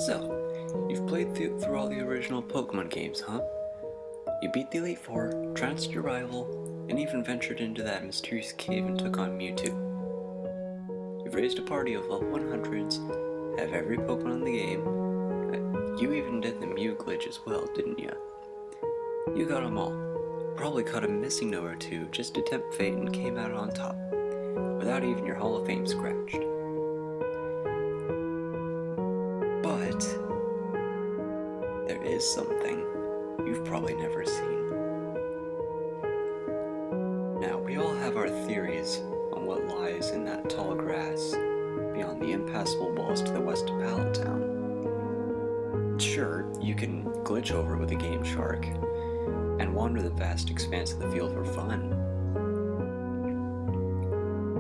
So, you've played through all the original Pokemon games, huh? You beat the Elite Four, trounced your rival, and even ventured into that mysterious cave and took on Mewtwo. You've raised a party of level 100s, have every Pokemon in the game. You even did the Mew glitch as well, didn't you? You got them all. Probably caught a missing note or two just to tempt fate and came out on top, without even your Hall of Fame scratched. But there is something you've probably never seen. Now, we all have our theories on what lies in that tall grass beyond the impassable walls to the west of Pallet Town. Sure, you can glitch over with a Game Shark and wander the vast expanse of the field for fun.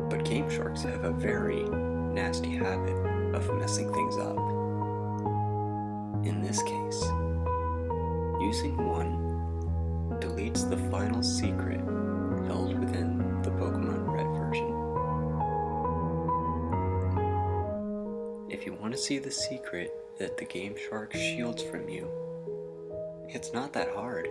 But Game Sharks have a very nasty habit of messing things up. In this case, using one deletes the final secret held within the Pokemon Red version. If you want to see the secret that the Game Shark shields from you, it's not that hard.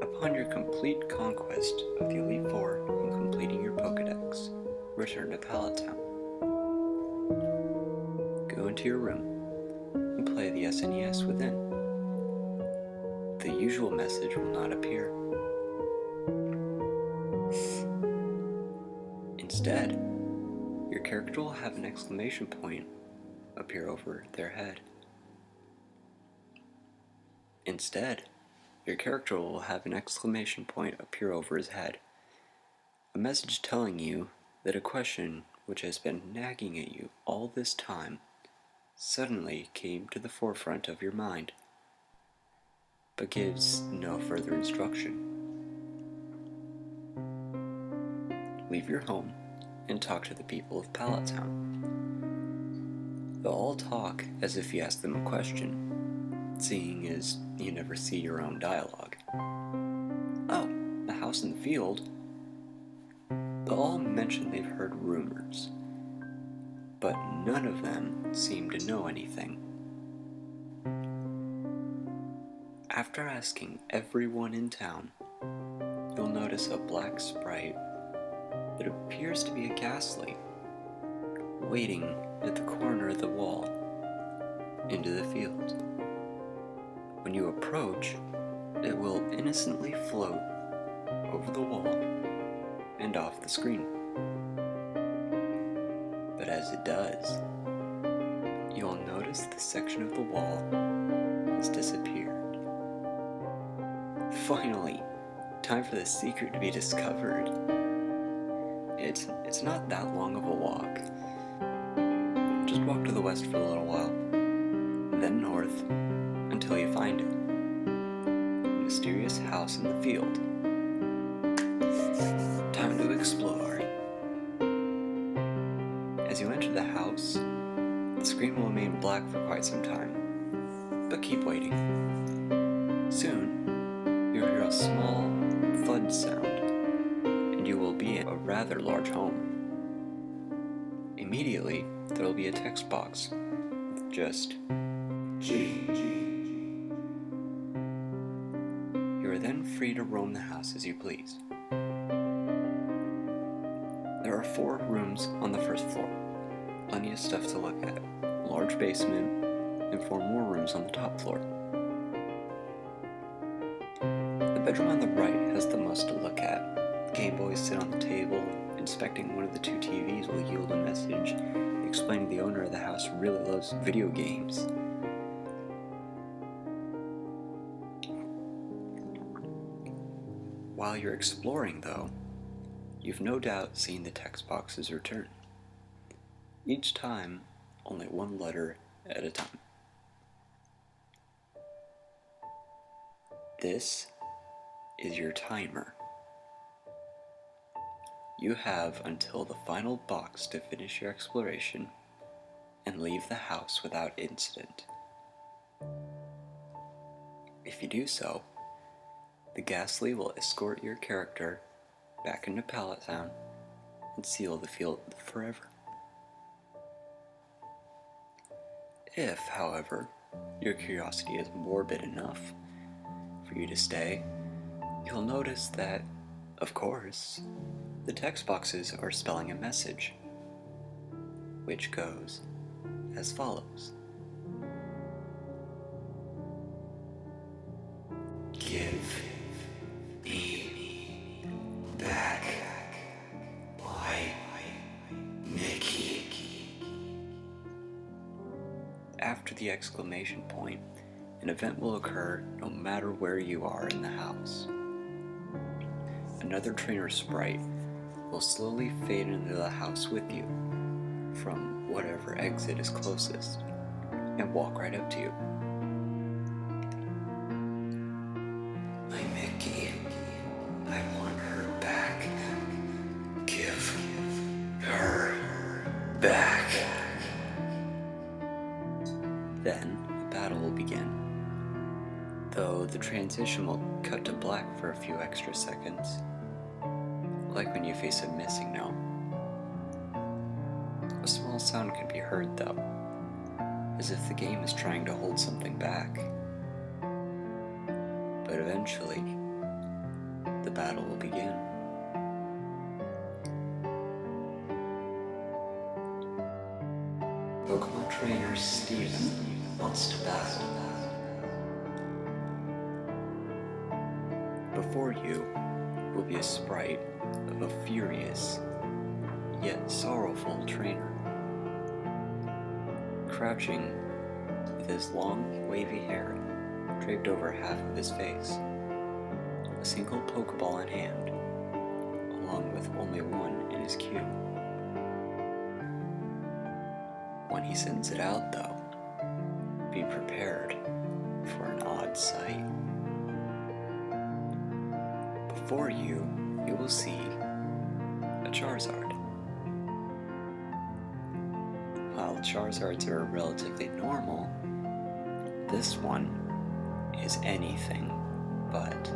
Upon your complete conquest of the Elite Four and completing your Pokedex, return to Pallet Town. Go into your room and play the SNES within. The usual message will not appear. Instead, your character will have an exclamation point appear over their head. A message telling you that a question which has been nagging at you all this time suddenly came to the forefront of your mind, but gives no further instruction. Leave your home and talk to the people of Pallet Town. They'll all talk as if you asked them a question, seeing as you never see your own dialogue. Oh, a house in the field? They'll all mention they've heard rumors, but none of them seem to know anything. After asking everyone in town, you'll notice a black sprite that appears to be a ghastly, waiting at the corner of the wall into the field. When you approach, it will innocently float over the wall and off the screen. But as it does, you'll notice the section of the wall has disappeared. Finally, time for the secret to be discovered. It's not that long of a walk. Just walk to the west for a little while, then north until you find it. A mysterious house in the field. Time to explore. As you enter the house, the screen will remain black for quite some time, but keep waiting. Soon, you'll hear a small thud sound, and you will be in a rather large home. Immediately, there will be a text box with just G. You are then free to roam the house as you please. There are 4 rooms on the first floor, plenty of stuff to look at, a large basement, and 4 more rooms on the top floor. The bedroom on the right has the most to look at. Game Boys sit on the table. Inspecting one of the 2 TVs will yield a message explaining the owner of the house really loves video games. While you're exploring, though, you've no doubt seen the text boxes return. Each time, only 1 letter at a time. This is your timer. You have until the final box to finish your exploration and leave the house without incident. If you do so, the Ghastly will escort your character back into Pallet Town and seal the field forever. If, however, your curiosity is morbid enough for you to stay, you'll notice that, of course, the text boxes are spelling a message, which goes as follows. Give me back my Mickey. After the exclamation point, an event will occur no matter where you are in the house. Another trainer sprite will slowly fade into the house with you from whatever exit is closest and walk right up to you. My Mickey, I want her back. Give her back. Then a battle will begin, though the transition will cut to black for a few extra seconds, like when you face a missing note. A small sound can be heard though, as if the game is trying to hold something back. But eventually, the battle will begin. Pokemon trainer Steven wants to battle. Before you will be a sprite of a furious, yet sorrowful trainer. Crouching with his long, wavy hair draped over half of his face, a single Pokeball in hand, along with only one in his queue. When he sends it out, though, be prepared for an odd sight. Before you will see a Charizard. While Charizards are relatively normal, this one is anything but.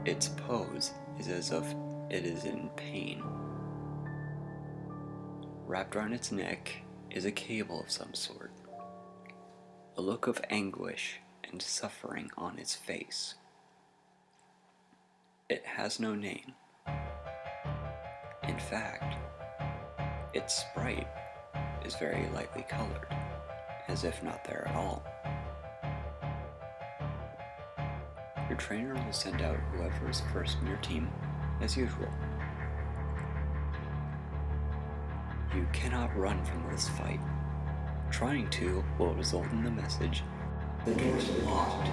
Its pose is as if it is in pain. Wrapped around its neck is a cable of some sort, a look of anguish and suffering on its face. It has no name. In fact, its sprite is very lightly colored, as if not there at all. Your trainer will send out whoever is first in your team, as usual. You cannot run from this fight. Trying to will result in the message, "The doors are locked,"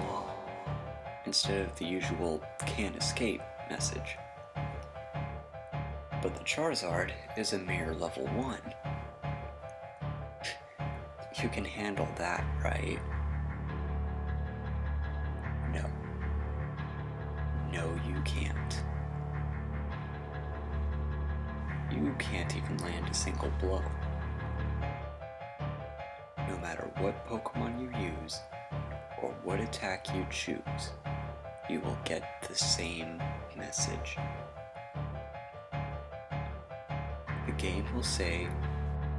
instead of the usual "can't escape" message. But the Charizard is a mere level 1. You can handle that, right? No. No, you can't. You can't even land a single blow. No matter what Pokemon you use, or what attack you choose, you will get the same message. The game will say,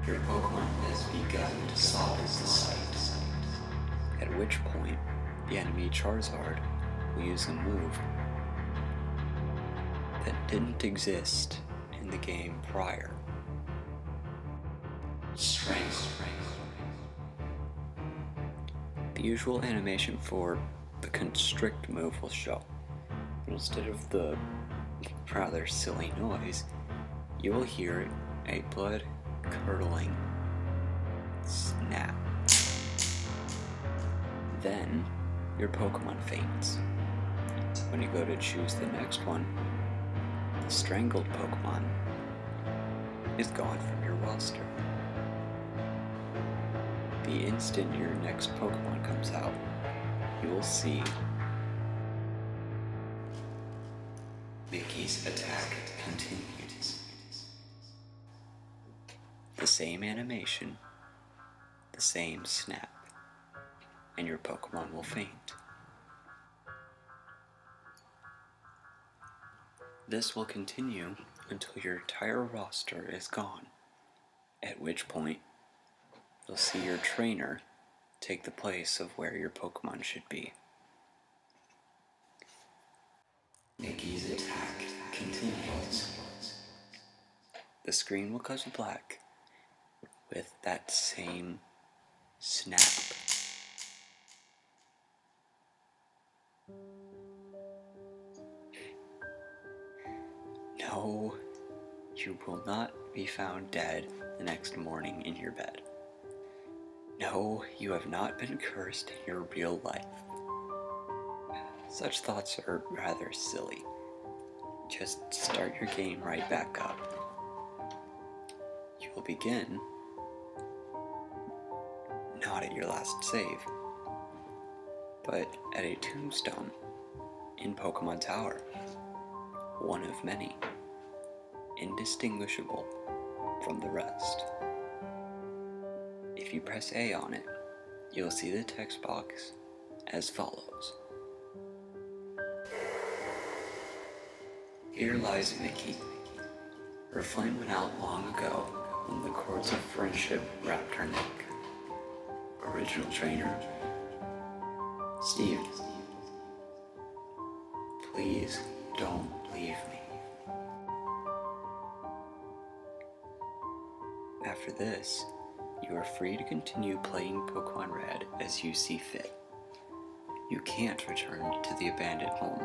"Your Pokemon has begun to soften the sight," at which point the enemy Charizard will use a move that didn't exist in the game prior. Strangled. The usual animation for the constrict move will show, but instead of the rather silly noise, you will hear a blood-curdling snap. Then, your Pokemon faints. When you go to choose the next one, the strangled Pokemon is gone from your roster. The instant your next Pokemon comes out, you will see Mickey's attack continues. The same animation, the same snap, and your Pokemon will faint. This will continue until your entire roster is gone, at which point you'll see your trainer take the place of where your Pokemon should be. Mickey's attack continues. The screen will go to black with that same snap. No, you will not be found dead the next morning in your bed. No, you have not been cursed in your real life. Such thoughts are rather silly. Just start your game right back up. You will begin not at your last save, but at a tombstone in Pokemon Tower. One of many, indistinguishable from the rest. If you press A on it, you'll see the text box as follows. Here lies Mickey. Her flame went out long ago when the cords of friendship wrapped her neck. Original trainer, Steve. Please don't leave me. After this, you are free to continue playing Pokemon Red as you see fit. You can't return to the abandoned home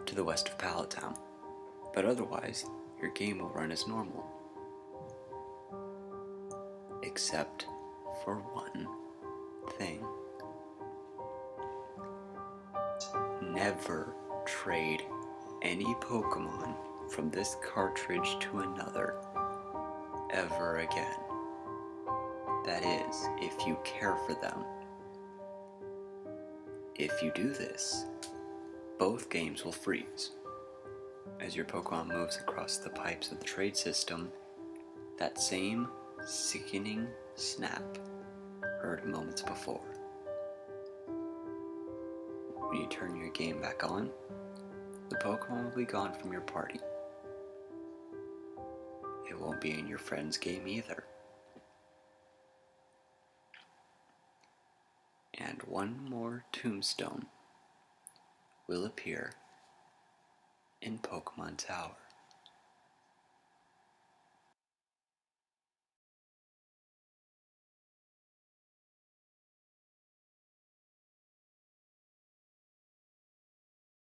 to the west of Pallet Town, but otherwise, your game will run as normal. Except for one thing. Never trade any Pokemon from this cartridge to another ever again. That is, if you care for them. If you do this, both games will freeze. As your Pokemon moves across the pipes of the trade system, that same sickening snap heard moments before. When you turn your game back on, the Pokemon will be gone from your party. It won't be in your friend's game either. And one more tombstone will appear in Pokemon Tower.